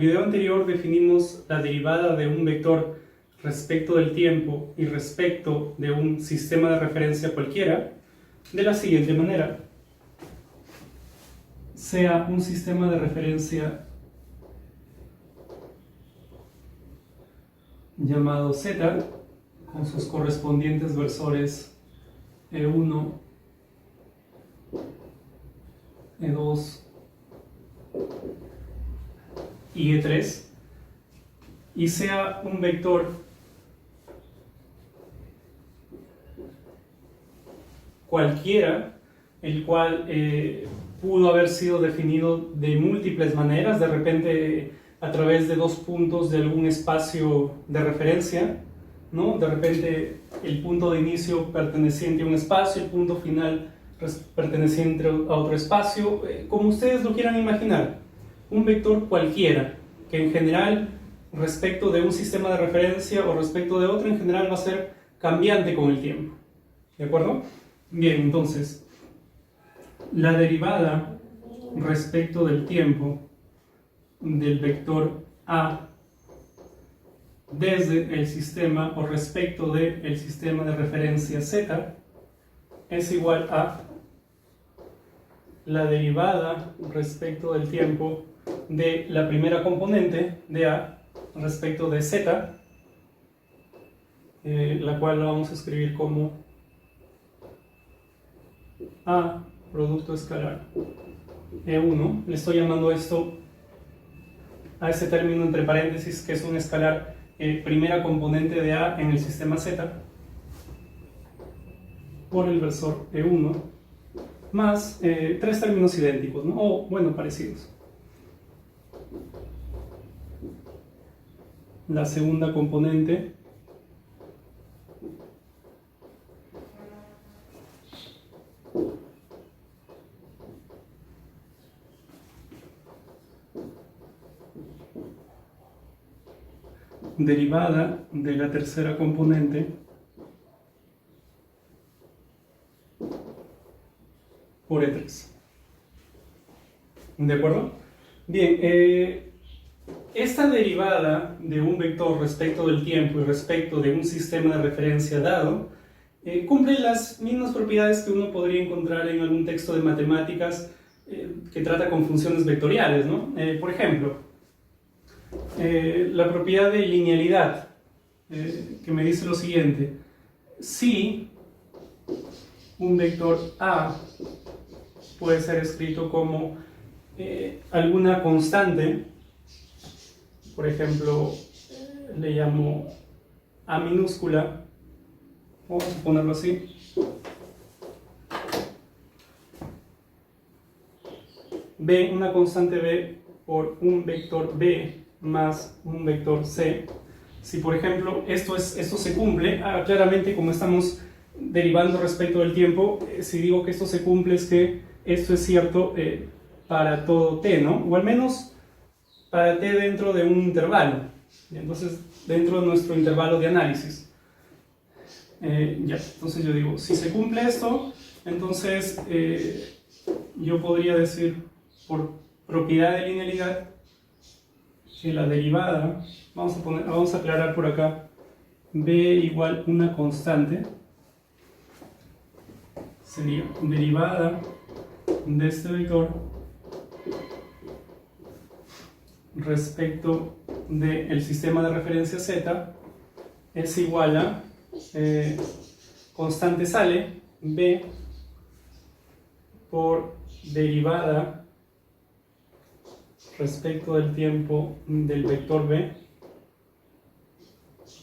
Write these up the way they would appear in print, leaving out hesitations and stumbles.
video anterior definimos la derivada de un vector respecto del tiempo y respecto de un sistema de referencia cualquiera de la siguiente manera. Sea un sistema de referencia llamado Z, con sus correspondientes versores E1, E2 y E3, y sea un vector cualquiera, el cual pudo haber sido definido de múltiples maneras, de repente a través de dos puntos de algún espacio de referencia, ¿no? De repente el punto de inicio perteneciente a un espacio, el punto final perteneciente a otro espacio, como ustedes lo quieran imaginar. Un vector cualquiera, que en general, respecto de un sistema de referencia o respecto de otro, en general va a ser cambiante con el tiempo. ¿De acuerdo? Bien, entonces, la derivada respecto del tiempo del vector A desde el sistema o respecto del sistema de referencia Z es igual a la derivada respecto del tiempo de la primera componente de A respecto de Z, la cual la vamos a escribir como A producto escalar E1. Le estoy llamando esto a ese término entre paréntesis que es un escalar primera componente de A en el sistema Z por el versor E1 más tres términos idénticos, ¿no? O bueno, parecidos. La segunda componente derivada de la tercera componente por E3. ¿De acuerdo? Bien, esta derivada de un vector respecto del tiempo y respecto de un sistema de referencia dado cumple las mismas propiedades que uno podría encontrar en algún texto de matemáticas que trata con funciones vectoriales, ¿no? Por ejemplo, la propiedad de linealidad, que me dice lo siguiente: si un vector A puede ser escrito como alguna constante, por ejemplo, le llamo A minúscula, vamos a ponerlo así, B, una constante B por un vector B más un vector C. Si por ejemplo esto se cumple, claramente como estamos derivando respecto del tiempo, si digo que esto se cumple es que esto es cierto para todo t, ¿no? O al menos para t dentro de un intervalo. Entonces, dentro de nuestro intervalo de análisis. Entonces yo digo, si se cumple esto, entonces yo podría decir por propiedad de linealidad que la derivada, vamos a aclarar por acá, b igual una constante, sería derivada de este vector respecto del sistema de referencia Z es igual a constante sale b por derivada respecto del tiempo del vector b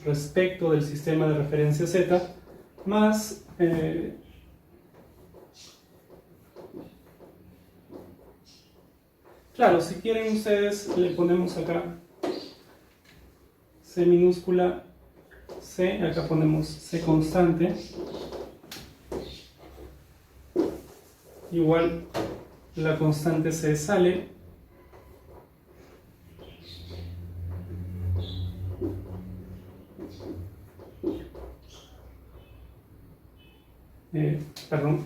respecto del sistema de referencia Z más claro, si quieren ustedes le ponemos acá C minúscula C, acá ponemos C constante igual la constante C sale perdón.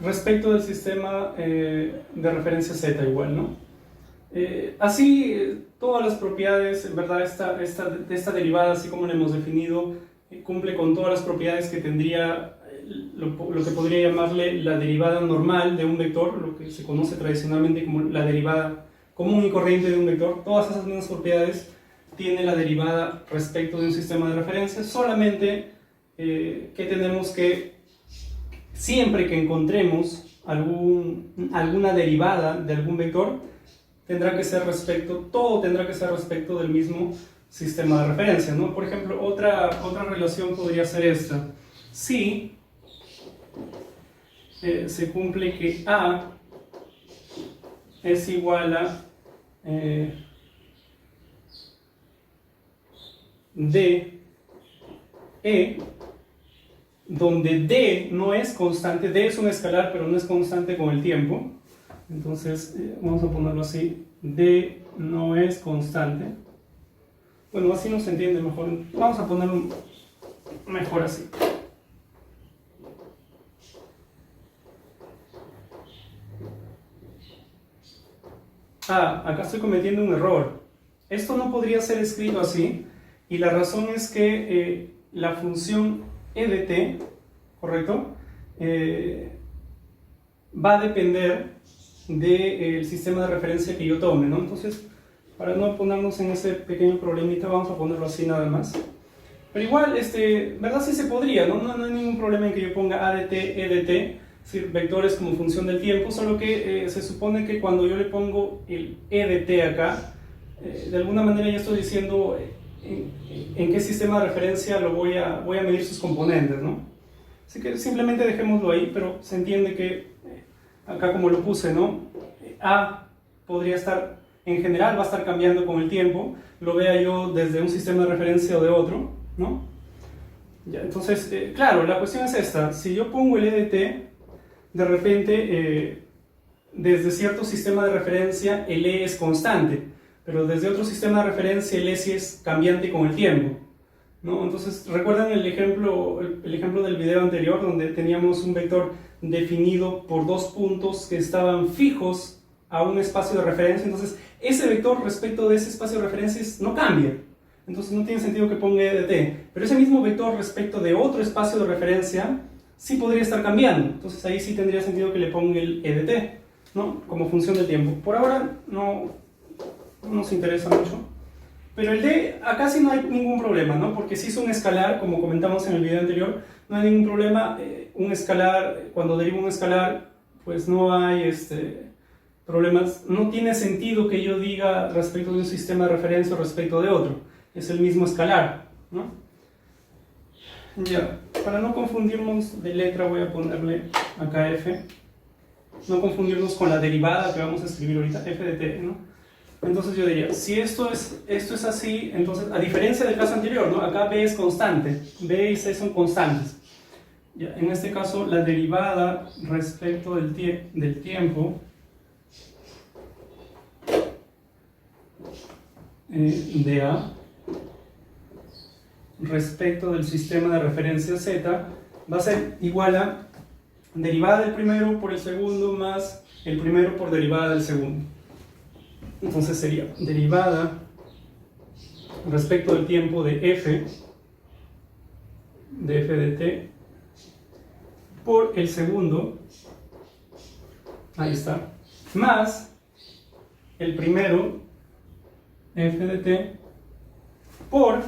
respecto del sistema de referencia Z igual, ¿no? Así, todas las propiedades, en verdad, esta derivada, así como la hemos definido, cumple con todas las propiedades que tendría lo que podría llamarle la derivada normal de un vector, lo que se conoce tradicionalmente como la derivada común y corriente de un vector. Todas esas mismas propiedades tiene la derivada respecto de un sistema de referencia, solamente que tenemos que, siempre que encontremos alguna derivada de algún vector, todo tendrá que ser respecto del mismo sistema de referencia, ¿no? Por ejemplo, otra relación podría ser esta. Si se cumple que A es igual a D, E, donde D no es constante, D es un escalar pero no es constante con el tiempo, entonces vamos a ponerlo así, D no es constante. Bueno, así no se entiende mejor, vamos a ponerlo mejor así. Acá estoy cometiendo un error. Esto no podría ser escrito así, y la razón es que la función e de t, ¿correcto? Va a depender del sistema de referencia que yo tome, ¿no? Entonces, para no ponernos en ese pequeño problemita, vamos a ponerlo así nada más. Pero igual, ¿verdad? Sí se podría, ¿no? No hay ningún problema en que yo ponga a de t, e de t, es decir, vectores como función del tiempo, solo que se supone que cuando yo le pongo el e de t acá, de alguna manera ya estoy diciendo en qué sistema de referencia voy a medir sus componentes, ¿no? Así que simplemente dejémoslo ahí, pero se entiende que acá como lo puse, ¿no? A podría estar, en general va a estar cambiando con el tiempo, lo vea yo desde un sistema de referencia o de otro, ¿no? Ya, entonces, claro, la cuestión es esta: si yo pongo el e de t, de repente, desde cierto sistema de referencia el e es constante, pero desde otro sistema de referencia el e sí es cambiante con el tiempo, ¿no? Entonces, ¿recuerdan el ejemplo del video anterior donde teníamos un vector definido por dos puntos que estaban fijos a un espacio de referencia? Entonces, ese vector respecto de ese espacio de referencias no cambia. Entonces, no tiene sentido que ponga e de t. Pero ese mismo vector respecto de otro espacio de referencia sí podría estar cambiando. Entonces, ahí sí tendría sentido que le ponga el e de t, ¿no? Como función del tiempo. Por ahora no nos interesa mucho. Pero el d, acá sí no hay ningún problema, ¿no? Porque si es un escalar, como comentamos en el video anterior, no hay ningún problema. Un escalar, cuando derivo un escalar, pues no hay problemas. No tiene sentido que yo diga respecto de un sistema de referencia o respecto de otro. Es el mismo escalar, ¿no? Ya, para no confundirnos de letra voy a ponerle acá f. No confundirnos con la derivada que vamos a escribir ahorita, f de t, ¿no? Entonces yo diría, si esto es así, entonces, a diferencia del caso anterior, ¿no? Acá b es constante, b y c son constantes. Ya, en este caso, la derivada respecto del tiempo de A respecto del sistema de referencia Z va a ser igual a derivada del primero por el segundo más el primero por derivada del segundo. Entonces sería derivada respecto del tiempo de f de t por el segundo, ahí está, más el primero f de t por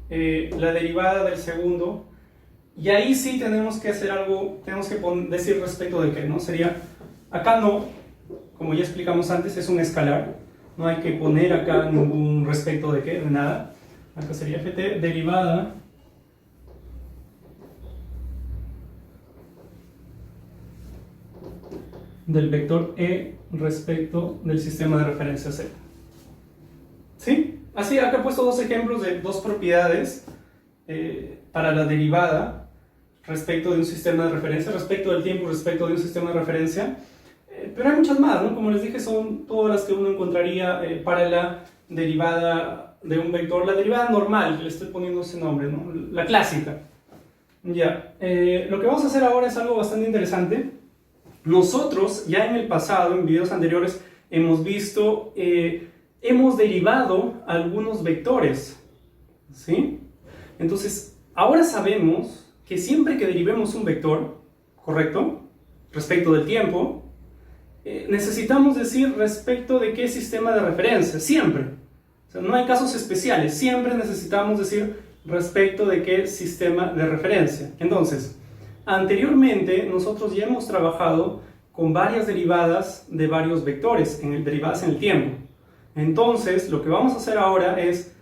la derivada del segundo. Y ahí sí tenemos que hacer algo, tenemos que decir respecto de qué, ¿no? Sería, acá no, como ya explicamos antes, es un escalar, no hay que poner acá ningún respecto de qué, de nada. Acá sería ft derivada del vector e respecto del sistema de referencia z. ¿Sí? Así, acá he puesto dos ejemplos de dos propiedades para la derivada respecto de un sistema de referencia, respecto del tiempo, respecto de un sistema de referencia. Pero hay muchas más, ¿no? Como les dije, son todas las que uno encontraría para la derivada de un vector, la derivada normal, que le estoy poniendo ese nombre, ¿no? La clásica. Ya, lo que vamos a hacer ahora es algo bastante interesante. nosotros ya en el pasado, en videos anteriores, hemos visto, hemos derivado algunos vectores, ¿sí? Entonces, ahora sabemos que siempre que derivemos un vector, ¿correcto? Respecto del tiempo, necesitamos decir respecto de qué sistema de referencia, siempre. O sea, no hay casos especiales, siempre necesitamos decir respecto de qué sistema de referencia. Entonces, anteriormente nosotros ya hemos trabajado con varias derivadas de varios vectores, derivadas en el tiempo. Entonces, lo que vamos a hacer ahora es,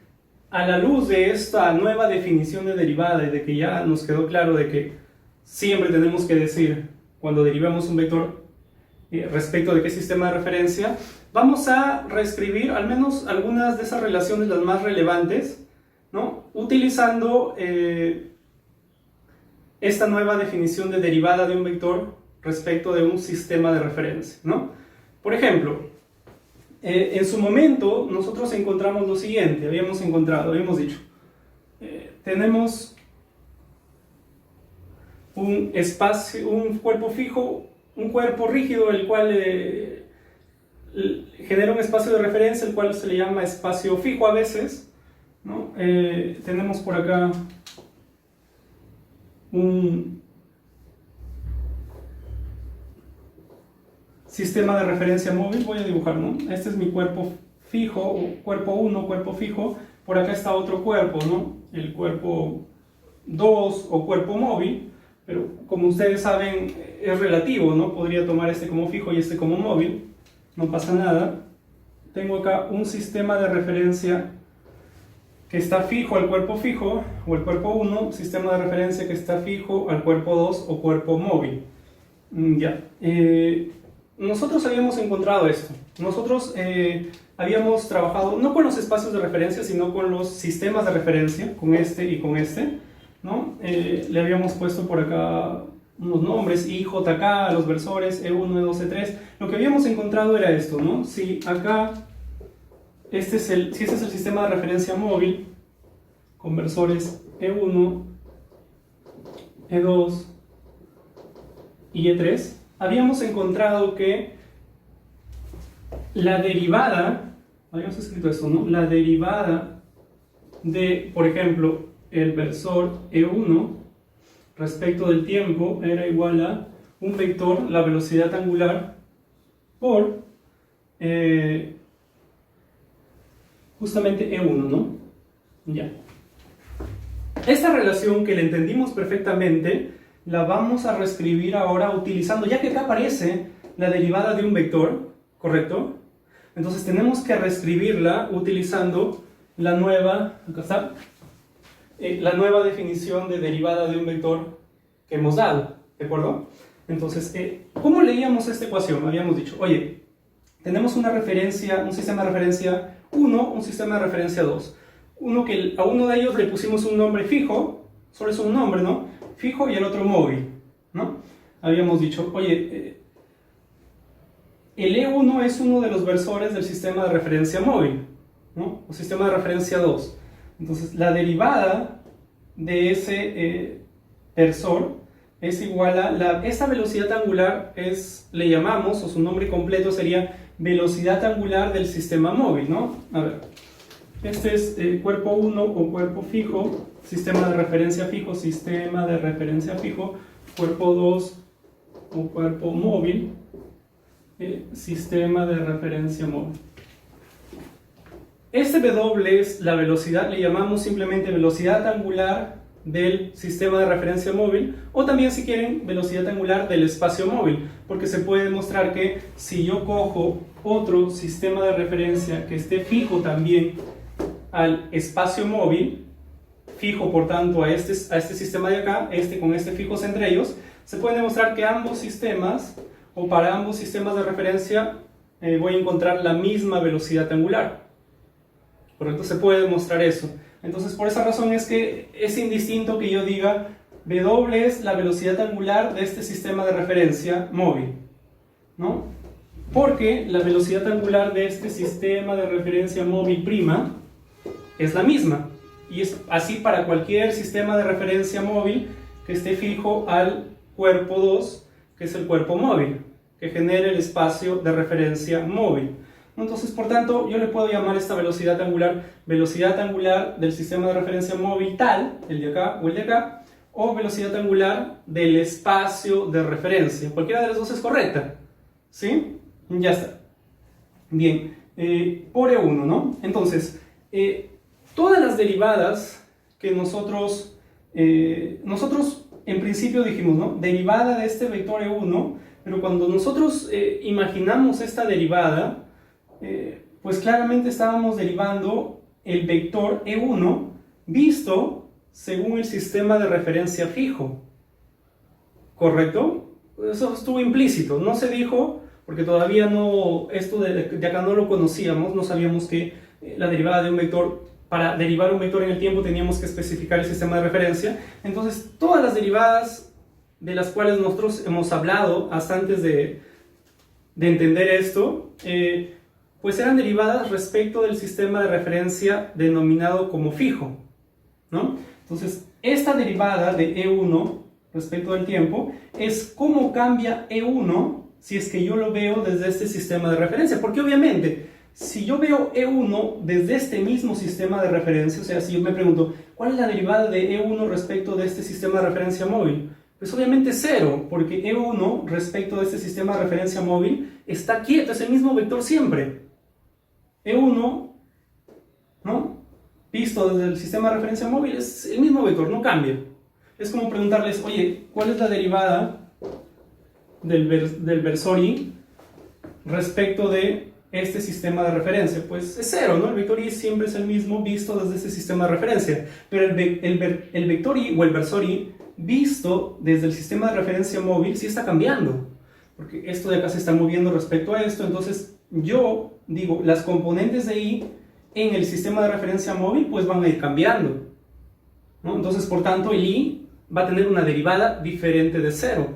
a la luz de esta nueva definición de derivada y de que ya nos quedó claro de que siempre tenemos que decir cuando derivamos un vector respecto de qué sistema de referencia, vamos a reescribir al menos algunas de esas relaciones, las más relevantes, ¿no? Utilizando esta nueva definición de derivada de un vector respecto de un sistema de referencia, ¿no? Por ejemplo, en su momento nosotros encontramos lo siguiente, habíamos dicho, tenemos un espacio, un cuerpo fijo, un cuerpo rígido, el cual genera un espacio de referencia, el cual se le llama espacio fijo a veces, ¿no? Tenemos por acá un sistema de referencia móvil, voy a dibujar, ¿no? Este es mi cuerpo fijo, o cuerpo 1, cuerpo fijo, por acá está otro cuerpo, ¿no? El cuerpo 2 o cuerpo móvil, pero como ustedes saben es relativo, ¿no? Podría tomar este como fijo y este como móvil, no pasa nada. Tengo acá un sistema de referencia que está fijo al cuerpo fijo, o el cuerpo 1, sistema de referencia que está fijo al cuerpo 2 o cuerpo móvil. Ya. Nosotros habíamos encontrado esto. Nosotros habíamos trabajado no con los espacios de referencia, sino con los sistemas de referencia, con este y con este, ¿no? Le habíamos puesto por acá unos nombres, I, J, K, a los versores, E1, E2, E3. Lo que habíamos encontrado era esto, ¿no? Si acá, si este es el sistema de referencia móvil, con versores E1, E2 y E3, habíamos encontrado que la derivada, habíamos escrito esto, ¿no? La derivada de, por ejemplo, el versor E1 respecto del tiempo era igual a un vector, la velocidad angular, por justamente E1, ¿no? Ya. Esta relación que la entendimos perfectamente, la vamos a reescribir ahora utilizando, ya que acá aparece la derivada de un vector, ¿correcto? Entonces tenemos que reescribirla utilizando la nueva, acá está, la nueva definición de derivada de un vector que hemos dado, ¿de acuerdo? Entonces, ¿cómo leíamos esta ecuación? Habíamos dicho, oye, tenemos una referencia, un sistema de referencia 1, un sistema de referencia 2. A uno de ellos le pusimos un nombre fijo, solo es un nombre, ¿no? Fijo, y el otro móvil, ¿no? Habíamos dicho, oye, el E1 es uno de los versores del sistema de referencia móvil, ¿no? O sistema de referencia 2. Entonces, la derivada de ese versor es igual a esta velocidad angular, le llamamos, o su nombre completo sería velocidad angular del sistema móvil, ¿no? A ver, este es cuerpo 1 o cuerpo fijo, sistema de referencia fijo, cuerpo 2 o cuerpo móvil, sistema de referencia móvil. Este W es la velocidad, le llamamos simplemente velocidad angular del sistema de referencia móvil, o también, si quieren, velocidad angular del espacio móvil, porque se puede demostrar que si yo cojo otro sistema de referencia que esté fijo también al espacio móvil, fijo por tanto a este sistema de acá, con este fijos entre ellos, se puede demostrar que ambos sistemas, o para ambos sistemas de referencia, voy a encontrar la misma velocidad angular. Correcto, se puede demostrar eso. Entonces, por esa razón es que es indistinto que yo diga W es la velocidad angular de este sistema de referencia móvil, ¿no? Porque la velocidad angular de este sistema de referencia móvil prima es la misma. Y es así para cualquier sistema de referencia móvil que esté fijo al cuerpo 2, que es el cuerpo móvil, que genera el espacio de referencia móvil. Entonces, por tanto, yo le puedo llamar esta velocidad angular del sistema de referencia móvil tal, el de acá o el de acá, o velocidad angular del espacio de referencia. Cualquiera de las dos es correcta, ¿sí? Ya está. Bien, por E1, ¿no? Entonces, todas las derivadas que nosotros en principio dijimos, ¿no? Derivada de este vector E1, pero cuando nosotros imaginamos esta derivada, pues claramente estábamos derivando el vector E1 visto según el sistema de referencia fijo, ¿correcto? Eso estuvo implícito, no se dijo, porque todavía no, esto de acá no lo conocíamos, no sabíamos que la derivada de un vector, para derivar un vector en el tiempo teníamos que especificar el sistema de referencia. Entonces todas las derivadas de las cuales nosotros hemos hablado hasta antes de entender esto, pues eran derivadas respecto del sistema de referencia denominado como fijo, ¿no? Entonces, esta derivada de E1 respecto del tiempo es cómo cambia E1 si es que yo lo veo desde este sistema de referencia. Porque obviamente, si yo veo E1 desde este mismo sistema de referencia, o sea, si yo me pregunto, ¿cuál es la derivada de E1 respecto de este sistema de referencia móvil? Pues obviamente 0, porque E1 respecto de este sistema de referencia móvil está quieto, es el mismo vector siempre. E1, ¿no? Visto desde el sistema de referencia móvil es el mismo vector, no cambia. Es como preguntarles, oye, ¿cuál es la derivada del versor y respecto de este sistema de referencia? Pues es 0, ¿no? El vector y siempre es el mismo visto desde este sistema de referencia. Pero el vector y o el versor y visto desde el sistema de referencia móvil sí está cambiando. Porque esto de acá se está moviendo respecto a esto. Entonces yo digo, las componentes de y en el sistema de referencia móvil pues van a ir cambiando, ¿no? Entonces, por tanto, el y va a tener una derivada diferente de 0,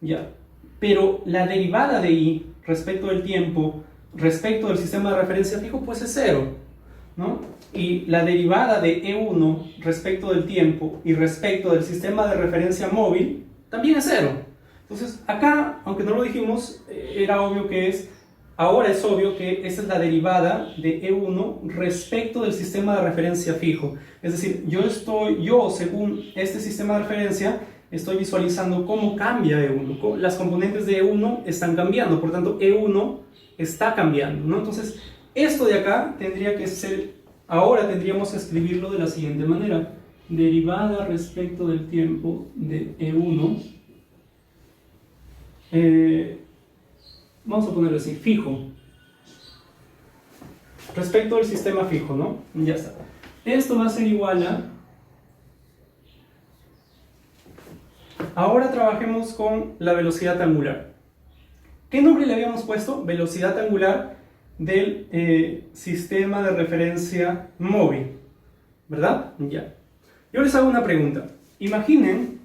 ¿ya? Pero la derivada de y respecto del tiempo, respecto del sistema de referencia fijo, pues es 0, ¿no? Y la derivada de E1 respecto del tiempo y respecto del sistema de referencia móvil también es 0. Entonces, acá, aunque no lo dijimos, era obvio que es... Ahora es obvio que esta es la derivada de E1 respecto del sistema de referencia fijo. Es decir, yo según este sistema de referencia, estoy visualizando cómo cambia E1. Las componentes de E1 están cambiando, por tanto E1 está cambiando, ¿no? Entonces, esto de acá tendría que ser, ahora tendríamos que escribirlo de la siguiente manera. Derivada respecto del tiempo de E1. Vamos a ponerlo así, fijo. Respecto del sistema fijo, ¿no? Ya está. Esto va a ser igual a... Ahora trabajemos con la velocidad angular. ¿Qué nombre le habíamos puesto? Velocidad angular del sistema de referencia móvil, ¿verdad? Ya. Yo les hago una pregunta. Imaginen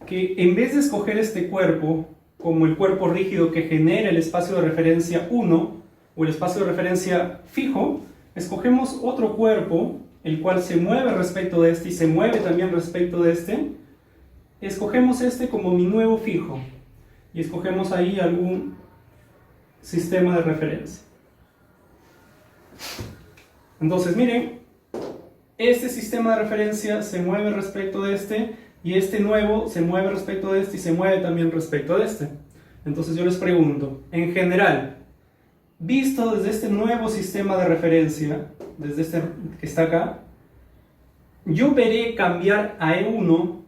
que en vez de escoger este cuerpo como el cuerpo rígido que genera el espacio de referencia 1 o el espacio de referencia fijo, escogemos otro cuerpo, el cual se mueve respecto de este y se mueve también respecto de este. Escogemos este como mi nuevo fijo y escogemos ahí algún sistema de referencia. Entonces, miren, este sistema de referencia se mueve respecto de este y este nuevo se mueve respecto de este y se mueve también respecto de este. Entonces yo les pregunto, en general, visto desde este nuevo sistema de referencia, desde este que está acá, yo veré cambiar a E1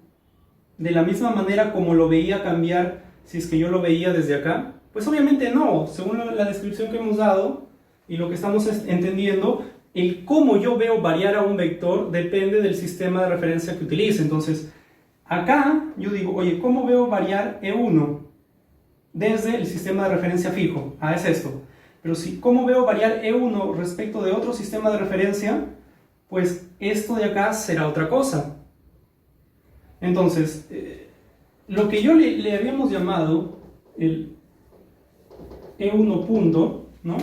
de la misma manera como lo veía cambiar si es que yo lo veía desde acá. Pues obviamente no, según la descripción que hemos dado y lo que estamos entendiendo, el cómo yo veo variar a un vector depende del sistema de referencia que utilice. Entonces, acá yo digo, oye, ¿cómo veo variar E1 desde el sistema de referencia fijo? Ah, es esto. Pero si, ¿cómo veo variar E1 respecto de otro sistema de referencia? Pues esto de acá será otra cosa. Entonces, lo que yo le habíamos llamado el E1 punto, ¿no?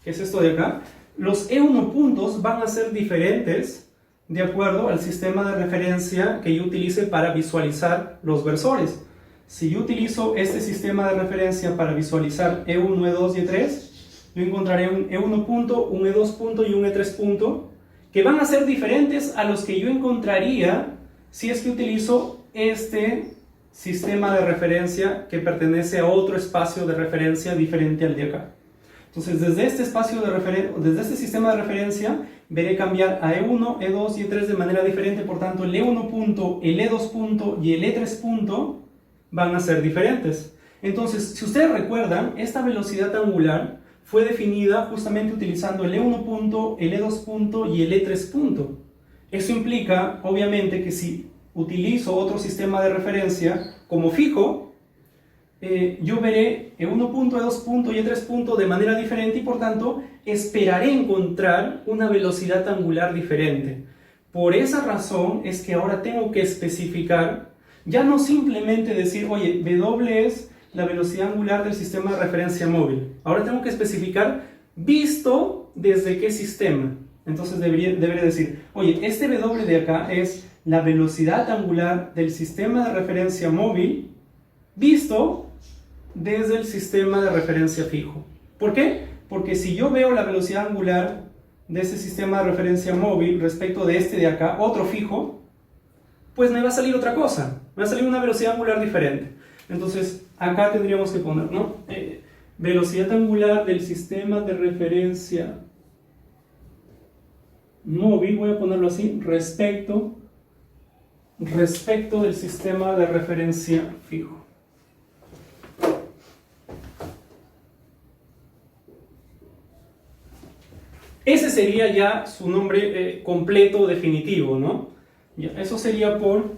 Que es esto de acá. Los E1 puntos van a ser diferentes de acuerdo al sistema de referencia que yo utilice para visualizar los versores. si yo utilizo este sistema de referencia para visualizar E1, E2 y E3, yo encontraré un E1 punto, un E2 punto y un E3 punto, que van a ser diferentes a los que yo encontraría si es que utilizo este sistema de referencia que pertenece a otro espacio de referencia diferente al de acá. Entonces, desde este sistema de referencia, veré cambiar a E1, E2 y E3 de manera diferente. Por tanto, el E1 punto, el E2 punto y el E3 punto van a ser diferentes. Entonces, si ustedes recuerdan, esta velocidad angular fue definida justamente utilizando el E1 punto, el E2 punto y el E3 punto. Eso implica, obviamente, que si utilizo otro sistema de referencia como fijo, yo veré E1 punto, E2 punto y E3 punto de manera diferente y por tanto esperaré encontrar una velocidad angular diferente. Por esa razón es que ahora tengo que especificar, ya no simplemente decir, oye, W es la velocidad angular del sistema de referencia móvil. Ahora tengo que especificar visto desde qué sistema. Entonces debería decir, oye, este W de acá es la velocidad angular del sistema de referencia móvil visto desde el sistema de referencia fijo. ¿Por qué? Porque si yo veo la velocidad angular de ese sistema de referencia móvil respecto de este de acá, otro fijo, pues me va a salir otra cosa, me va a salir una velocidad angular diferente. Entonces acá tendríamos que poner, ¿no? Velocidad angular del sistema de referencia móvil, voy a ponerlo así, respecto del sistema de referencia fijo. Ese sería ya su nombre completo, definitivo, ¿no? Ya, eso sería por...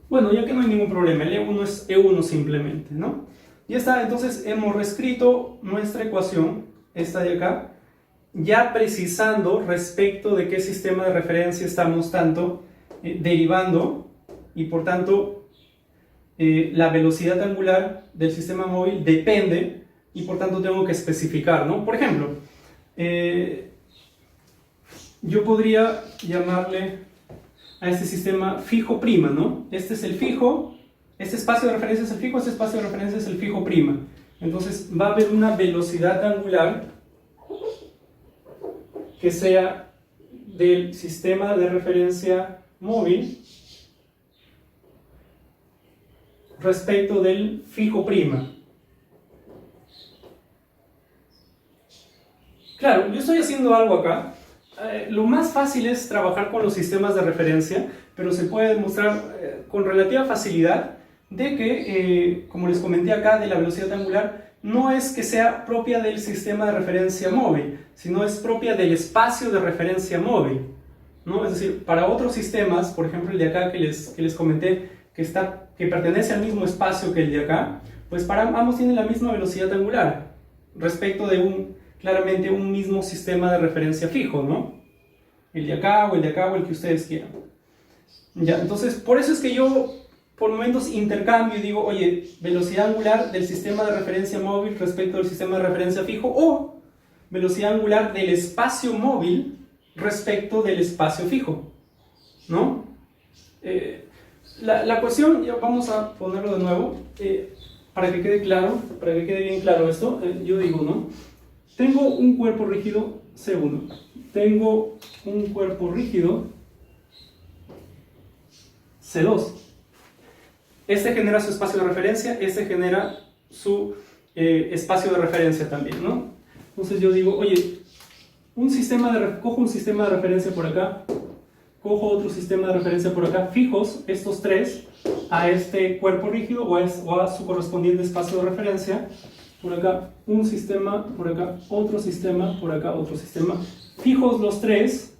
Bueno, ya que no hay ningún problema, el E1 es E1 simplemente, ¿no? Ya está, entonces hemos reescrito nuestra ecuación, esta de acá, ya precisando respecto de qué sistema de referencia estamos tanto derivando y por tanto la velocidad angular del sistema móvil depende y por tanto tengo que especificar, ¿no? Por ejemplo, yo podría llamarle a este sistema fijo prima, ¿no? Este es el fijo, este espacio de referencia es el fijo, este espacio de referencia es el fijo prima. Entonces va a haber una velocidad angular que sea del sistema de referencia móvil respecto del fijo prima. Claro, yo estoy haciendo algo acá. Lo más fácil es trabajar con los sistemas de referencia, pero se puede demostrar con relativa facilidad de que, como les comenté acá, de la velocidad angular, no es que sea propia del sistema de referencia móvil, sino es propia del espacio de referencia móvil, ¿no? Es decir, para otros sistemas, por ejemplo el de acá que les comenté, que pertenece al mismo espacio que el de acá, pues para ambos tienen la misma velocidad angular, respecto de claramente un mismo sistema de referencia fijo, ¿no? El de acá o el de acá o el que ustedes quieran. Ya, entonces, por eso es que yo por momentos intercambio y digo, oye, velocidad angular del sistema de referencia móvil respecto del sistema de referencia fijo o velocidad angular del espacio móvil respecto del espacio fijo, ¿no? La cuestión, ya vamos a ponerlo de nuevo, para que quede claro, para que quede bien claro esto, yo digo, ¿no? Tengo un cuerpo rígido C1, tengo un cuerpo rígido C2. Este genera su espacio de referencia, este genera su espacio de referencia también, ¿no? Entonces yo digo, oye, cojo un sistema de referencia por acá, cojo otro sistema de referencia por acá, fijos estos tres a este cuerpo rígido o a su correspondiente espacio de referencia. Por acá un sistema, por acá otro sistema, por acá otro sistema. Fijos los tres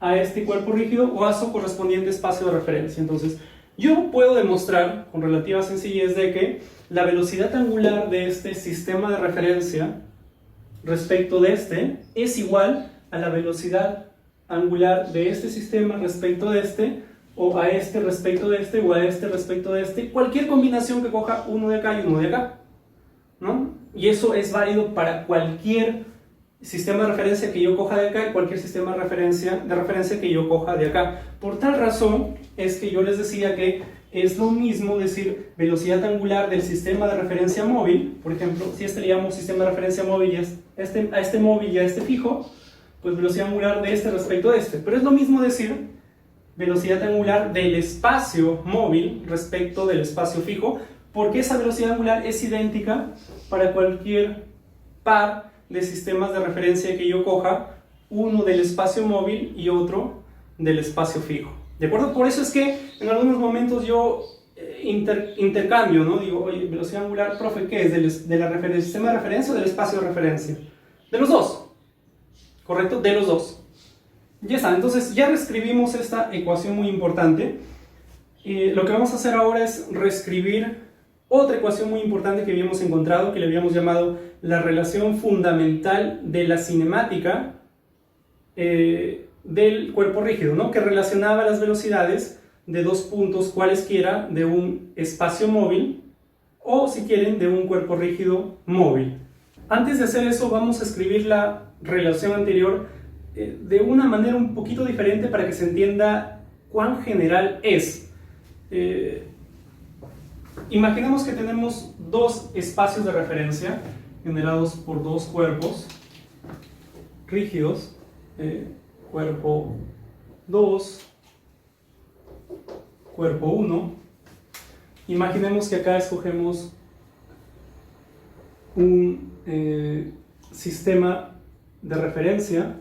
a este cuerpo rígido o a su correspondiente espacio de referencia. Entonces, yo puedo demostrar con relativa sencillez de que la velocidad angular de este sistema de referencia respecto de este es igual a la velocidad angular de este sistema respecto de este, o a este respecto de este, o a este respecto de este, cualquier combinación que coja uno de acá y uno de acá, ¿no? Y eso es válido para cualquier sistema de referencia que yo coja de acá y cualquier sistema de referencia que yo coja de acá. Por tal razón es que yo les decía que es lo mismo decir velocidad angular del sistema de referencia móvil. Por ejemplo, si le llamamos sistema de referencia móvil y a este móvil y a este fijo, pues velocidad angular de este respecto a este. Pero es lo mismo decir velocidad angular del espacio móvil respecto del espacio fijo, porque esa velocidad angular es idéntica para cualquier par de sistemas de referencia que yo coja, uno del espacio móvil y otro del espacio fijo. ¿De acuerdo? Por eso es que en algunos momentos yo intercambio, ¿no? Digo, oye, velocidad angular, profe, ¿qué es? ¿Del sistema de referencia o del espacio de referencia? De los dos. ¿Correcto? De los dos. Ya está, entonces ya reescribimos esta ecuación muy importante. Lo que vamos a hacer ahora es reescribir otra ecuación muy importante que habíamos encontrado, que le habíamos llamado la relación fundamental de la cinemática del cuerpo rígido, ¿no? Que relacionaba las velocidades de dos puntos cualesquiera de un espacio móvil o, si quieren, de un cuerpo rígido móvil. Antes de hacer eso, vamos a escribir la relación anterior de una manera un poquito diferente para que se entienda cuán general es. Imaginemos que tenemos dos espacios de referencia generados por dos cuerpos rígidos, cuerpo 2, cuerpo 1. Imaginemos que acá escogemos un sistema de referencia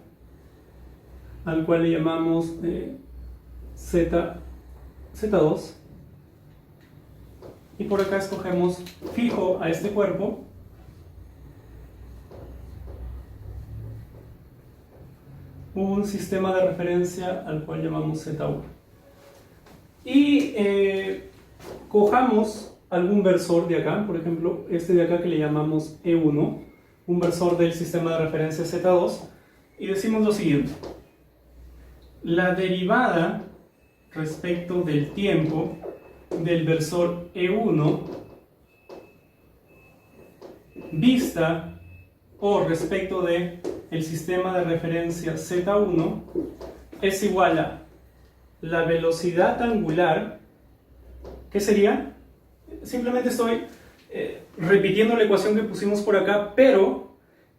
al cual le llamamos Z2, y por acá escogemos fijo a este cuerpo un sistema de referencia al cual llamamos Z1. Y cojamos algún versor de acá, por ejemplo, este de acá que le llamamos E1, un versor del sistema de referencia Z2, y decimos lo siguiente: la derivada respecto del tiempo del versor E1 vista o respecto de el sistema de referencia Z1 es igual a la velocidad angular. ¿Qué sería? Simplemente estoy repitiendo la ecuación que pusimos por acá, pero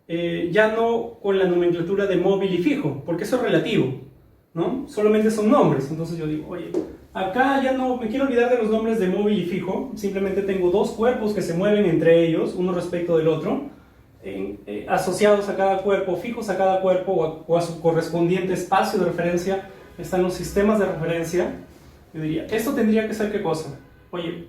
ya no con la nomenclatura de móvil y fijo, porque eso es relativo, ¿no? Solamente son nombres. Entonces yo digo, oye, acá ya no me quiero olvidar de los nombres de móvil y fijo, simplemente tengo dos cuerpos que se mueven entre ellos, uno respecto del otro, asociados a cada cuerpo, fijos a cada cuerpo o a su correspondiente espacio de referencia están los sistemas de referencia. Yo diría, esto tendría que ser ¿qué cosa? Oye,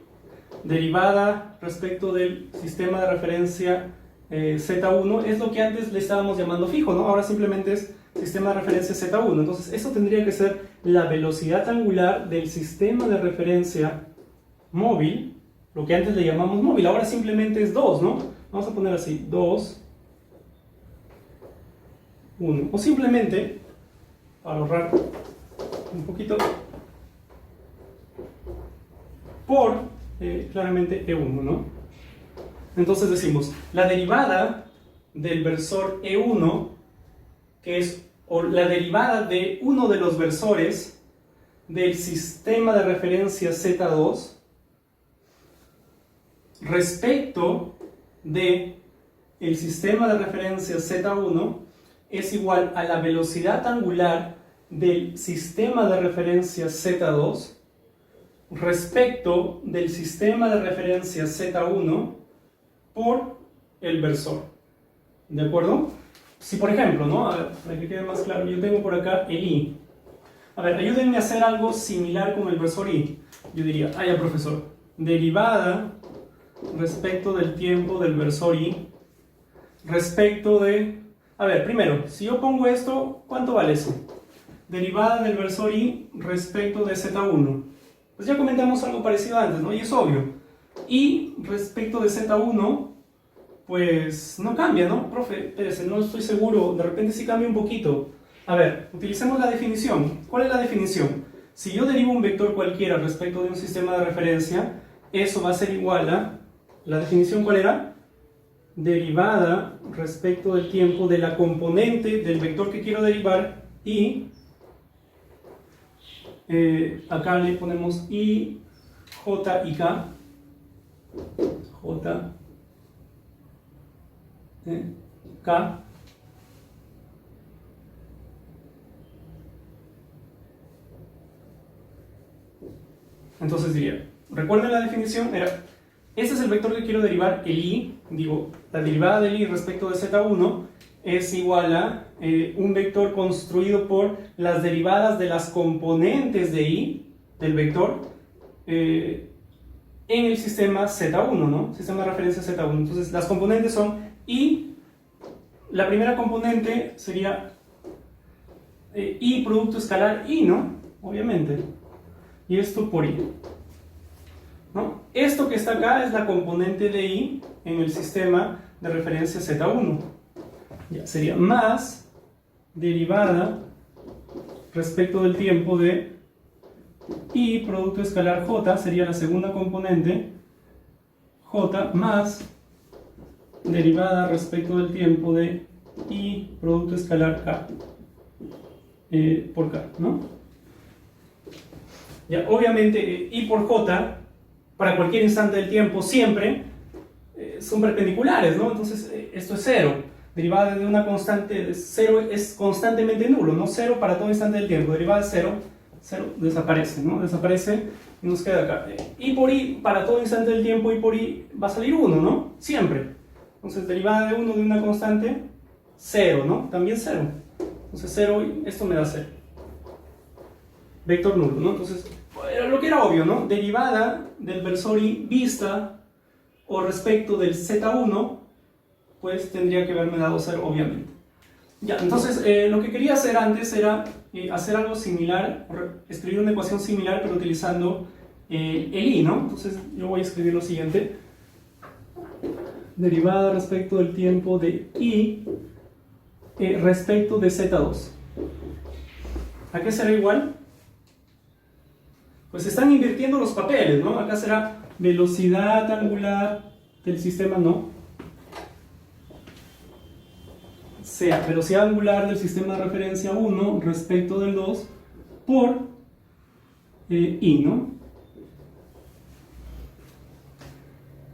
derivada respecto del sistema de referencia Z1 es lo que antes le estábamos llamando fijo, ¿no? Ahora simplemente es sistema de referencia Z1. Entonces eso tendría que ser la velocidad angular del sistema de referencia móvil, lo que antes le llamamos móvil, ahora simplemente es 2, ¿no? Vamos a poner así, 2, 1. O simplemente, para ahorrar un poquito, por claramente E1, ¿no? Entonces decimos, la derivada del versor E1, que es o la derivada de uno de los versores del sistema de referencia Z2 respecto de el sistema de referencia Z1 es igual a la velocidad angular del sistema de referencia Z2 respecto del sistema de referencia Z1 por el versor. ¿De acuerdo? Si por ejemplo, ¿no? A ver, para que quede más claro, yo tengo por acá el I. A ver, ayúdenme a hacer algo similar con el versor I. Yo diría, ya profesor, derivada respecto del tiempo del versor I respecto de... A ver, primero, si yo pongo esto, ¿cuánto vale eso? Derivada del versor I respecto de Z1. Pues ya comentamos algo parecido antes, ¿no? Y es obvio. Y respecto de Z1, pues no cambia, ¿no? Profe, espérese, no estoy seguro, de repente sí cambia un poquito. A ver, utilicemos la definición. ¿Cuál es la definición? Si yo derivo un vector cualquiera respecto de un sistema de referencia, eso va a ser igual a... ¿La definición cuál era? Derivada respecto del tiempo de la componente del vector que quiero derivar y... acá le ponemos I J y K. J, K. Entonces diría, recuerden la definición, era, este es el vector que quiero derivar, el i, digo, la derivada del i respecto de z1 es igual a un vector construido por las derivadas de las componentes de i, del vector, en el sistema z1, ¿no? Sistema de referencia z1. Entonces las componentes son i, la primera componente sería i producto escalar i, ¿no? Obviamente. Y esto por i, ¿no? Esto que está acá es la componente de i en el sistema de referencia z1. Ya, sería más derivada respecto del tiempo de i producto escalar j, sería la segunda componente, j más derivada respecto del tiempo de i producto escalar k por k, ¿no? Ya, obviamente, i por j, para cualquier instante del tiempo, siempre son perpendiculares, ¿no? Entonces, esto es 0. Derivada de una constante de 0 es constantemente nulo, ¿no? 0 para todo instante del tiempo. Derivada de 0, 0 desaparece, ¿no? Desaparece y nos queda acá. I por i, para todo instante del tiempo, i por i va a salir 1, ¿no? Siempre. Entonces, derivada de 1 de una constante, 0, ¿no? También 0. Entonces, 0, esto me da 0. Vector nulo, ¿no? Entonces, lo que era obvio, ¿no? Derivada del versor i vista o respecto del z1, pues tendría que haberme dado 0, obviamente. Ya, entonces, lo que quería hacer antes era hacer algo similar, escribir una ecuación similar, pero utilizando el i, ¿no? Entonces, yo voy a escribir lo siguiente. Derivada respecto del tiempo de i respecto de z2. ¿A qué será igual? Pues están invirtiendo los papeles, ¿no? Acá será velocidad angular del sistema, no. Sea velocidad angular del sistema de referencia 1 respecto del 2 por i, ¿no?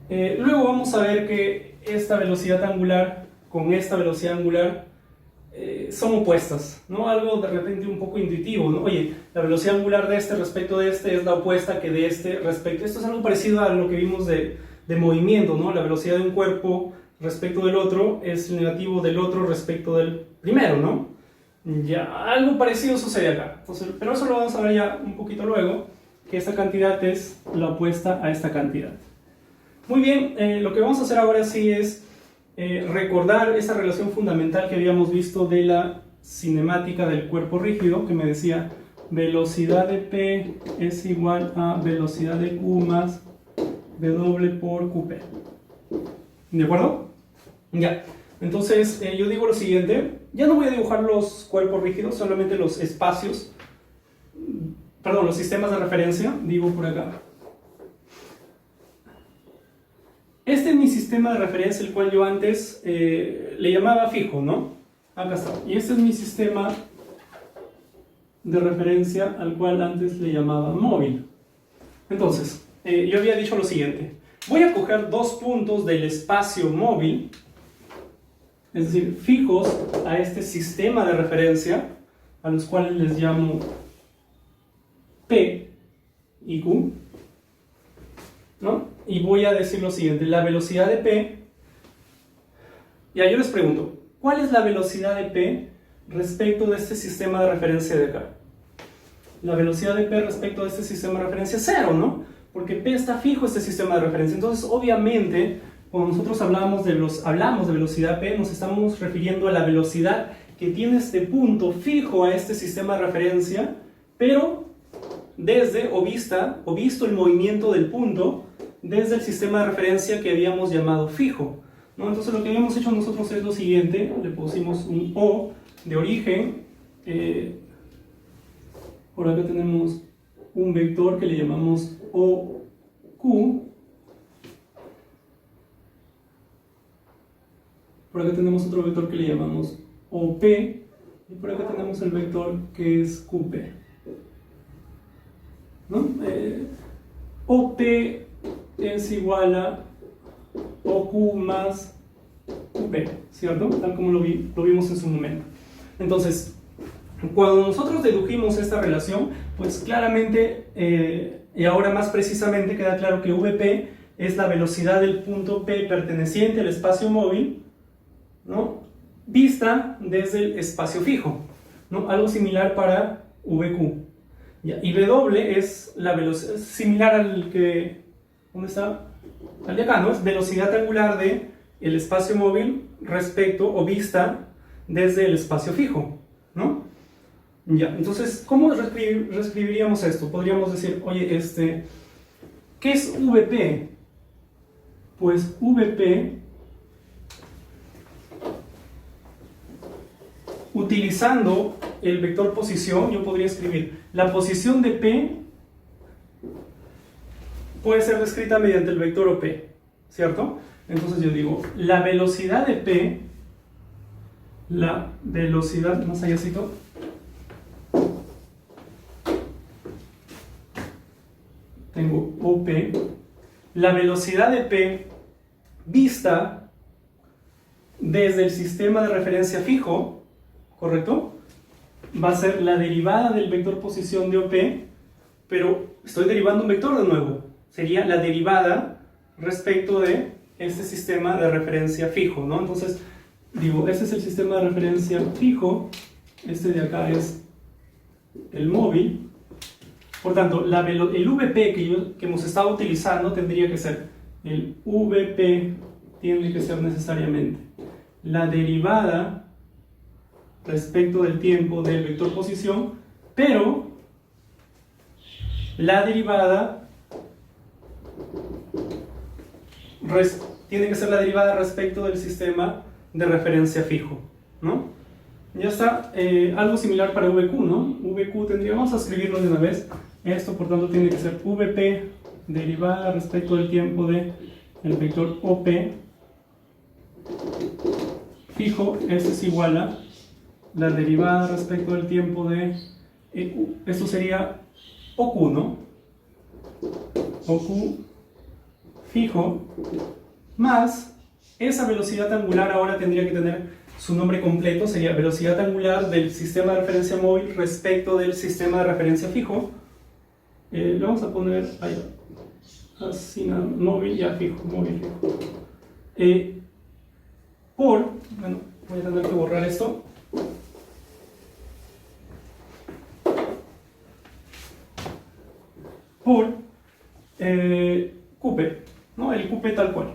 Luego vamos a ver que esta velocidad angular con esta velocidad angular son opuestas, ¿no? Algo de repente un poco intuitivo, ¿no? Oye, la velocidad angular de este respecto de este es la opuesta que de este respecto. Esto es algo parecido a lo que vimos de movimiento, ¿no? La velocidad de un cuerpo respecto del otro es el negativo del otro respecto del primero, ¿no? Ya, algo parecido sucede acá. Entonces, pero eso lo vamos a ver ya un poquito luego, que esta cantidad es la opuesta a esta cantidad. Muy bien, lo que vamos a hacer ahora sí es recordar esa relación fundamental que habíamos visto de la cinemática del cuerpo rígido, que me decía velocidad de P es igual a velocidad de Q más W por QP. ¿De acuerdo? Ya. Entonces, yo digo lo siguiente. Ya no voy a dibujar los cuerpos rígidos, solamente los espacios, perdón, los sistemas de referencia, digo por acá. Este es mi sistema de referencia, el cual yo antes le llamaba fijo, ¿no? Acá está. Y este es mi sistema de referencia, al cual antes le llamaba móvil. Entonces, yo había dicho lo siguiente. Voy a coger dos puntos del espacio móvil, es decir, fijos a este sistema de referencia, a los cuales les llamo P y Q, ¿no? Y voy a decir lo siguiente, la velocidad de P, ya yo les pregunto, ¿cuál es la velocidad de P respecto de este sistema de referencia de acá? La velocidad de P respecto de este sistema de referencia es 0, ¿no? Porque P está fijo este sistema de referencia. Entonces, obviamente, cuando nosotros hablamos de velocidad P, nos estamos refiriendo a la velocidad que tiene este punto fijo a este sistema de referencia, pero desde o visto el movimiento del punto desde el sistema de referencia que habíamos llamado fijo, ¿no? Entonces lo que habíamos hecho nosotros es lo siguiente, le pusimos un O de origen, por acá tenemos un vector que le llamamos OQ, por acá tenemos otro vector que le llamamos OP, y por acá tenemos el vector que es QP, ¿no? OP es igual a OQ más UP, ¿cierto? Tal como lo vimos en su momento. Entonces, cuando nosotros dedujimos esta relación, pues claramente, y ahora más precisamente, queda claro que VP es la velocidad del punto P perteneciente al espacio móvil, ¿no?, vista desde el espacio fijo, ¿no? Algo similar para VQ. Ya, y W es la velocidad similar al que, ¿dónde está? Al de acá, ¿no? Es velocidad angular de el espacio móvil respecto o vista desde el espacio fijo, ¿no? Ya, entonces, ¿cómo reescribiríamos esto? Podríamos decir, oye, ¿qué es VP? Pues VP, utilizando el vector posición, yo podría escribir la posición de P puede ser descrita mediante el vector OP, ¿cierto? Entonces yo digo, la velocidad de P, la velocidad, más allácito, tengo OP, la velocidad de P vista desde el sistema de referencia fijo, ¿correcto? Va a ser la derivada del vector posición de OP, pero estoy derivando un vector de nuevo. Sería la derivada respecto de este sistema de referencia fijo, ¿no? Entonces, digo, este es el sistema de referencia fijo, este de acá es el móvil. Por tanto, el VP que hemos estado utilizando tendría que ser el VP, tiene que ser necesariamente la derivada respecto del tiempo del vector posición, pero la derivada tiene que ser la derivada respecto del sistema de referencia fijo, ¿no? Ya está, algo similar para VQ, ¿no? VQ vamos a escribirlo de una vez. Esto, por tanto, tiene que ser VP derivada respecto del tiempo del vector OP fijo, esto es igual a la derivada respecto del tiempo de EQ. Esto sería OQ, ¿no? OQ fijo más esa velocidad angular. Ahora tendría que tener su nombre completo, sería velocidad angular del sistema de referencia móvil respecto del sistema de referencia fijo. Le vamos a poner ahí, así, móvil ya fijo, móvil fijo. Bueno, voy a tener que borrar esto. Por QP, ¿no? El QP tal cual.